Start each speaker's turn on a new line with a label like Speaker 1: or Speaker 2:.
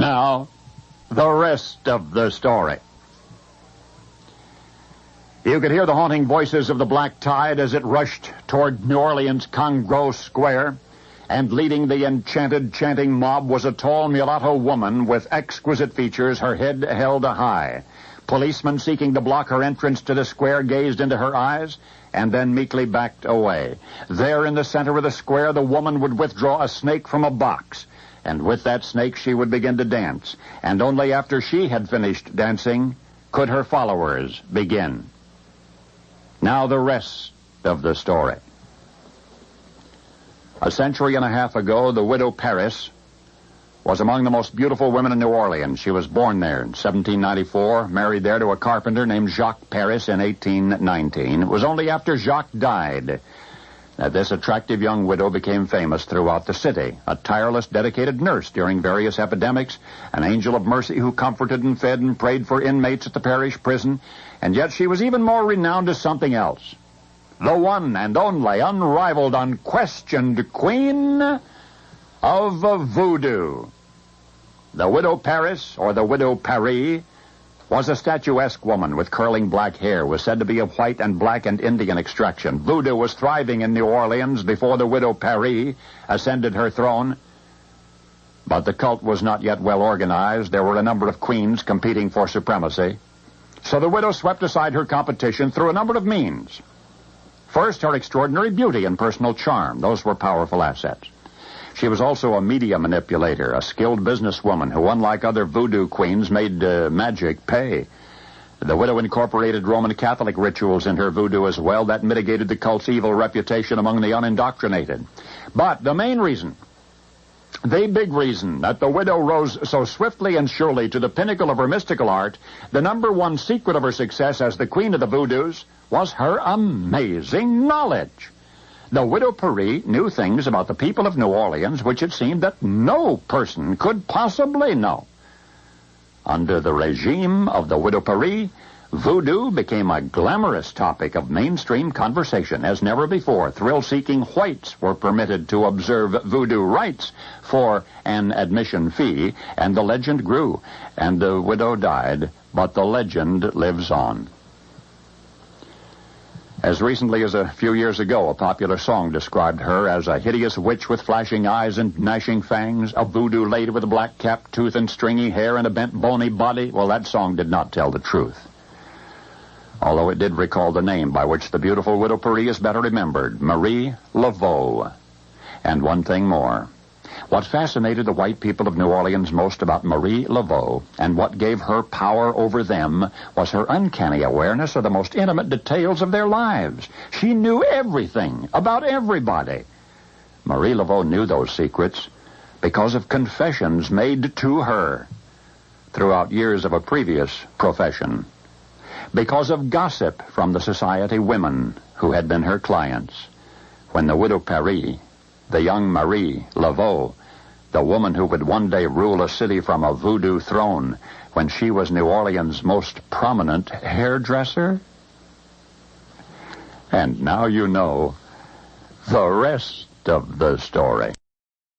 Speaker 1: Now, the rest of the story. You could hear the haunting voices of the black tide as it rushed toward New Orleans' Congress Square, and leading the enchanted, chanting mob was a tall mulatto woman with exquisite features, her head held high. Policemen seeking to block her entrance to the square gazed into her eyes and then meekly backed away. There in the center of the square, the woman would withdraw a snake from a box, and with that snake she would begin to dance, and only after she had finished dancing could her followers begin. Now the rest of the story. A century and a half ago, the widow Paris was among the most beautiful women in New Orleans. She was born there in 1794, married there to a carpenter named Jacques Paris in 1819. It was only after Jacques died that this attractive young widow became famous throughout the city. A tireless, dedicated nurse during various epidemics, an angel of mercy who comforted and fed and prayed for inmates at the parish prison, and yet she was even more renowned as something else. The one and only, unrivaled, unquestioned queen of voodoo. The widow Paris, or the widow Paris, was a statuesque woman with curling black hair, was said to be of white and black and Indian extraction. Voodoo was thriving in New Orleans before the widow Paris ascended her throne. But the cult was not yet well organized. There were a number of queens competing for supremacy. So the widow swept aside her competition through a number of means. First, her extraordinary beauty and personal charm. Those were powerful assets. She was also a media manipulator, a skilled businesswoman who, unlike other voodoo queens, made magic pay. The widow incorporated Roman Catholic rituals in her voodoo as well. That mitigated the cult's evil reputation among the unindoctrinated. But the main reason, the big reason that the widow rose so swiftly and surely to the pinnacle of her mystical art, the number one secret of her success as the queen of the voodoos, was her amazing knowledge. The widow Paris knew things about the people of New Orleans which it seemed that no person could possibly know. Under the regime of the widow Paris, voodoo became a glamorous topic of mainstream conversation. As never before, thrill-seeking whites were permitted to observe voodoo rites for an admission fee, and the legend grew, and the widow died, but the legend lives on. As recently as a few years ago, a popular song described her as a hideous witch with flashing eyes and gnashing fangs, a voodoo lady with a black cap, tooth, and stringy hair, and a bent, bony body. Well, that song did not tell the truth, although it did recall the name by which the beautiful widow Paris is better remembered, Marie Laveau. And one thing more. What fascinated the white people of New Orleans most about Marie Laveau, and what gave her power over them, was her uncanny awareness of the most intimate details of their lives. She knew everything about everybody. Marie Laveau knew those secrets because of confessions made to her throughout years of a previous profession, because of gossip from the society women who had been her clients. When the widow Paris, the young Marie Laveau, the woman who would one day rule a city from a voodoo throne, when she was New Orleans' most prominent hairdresser? And now you know the rest of the story.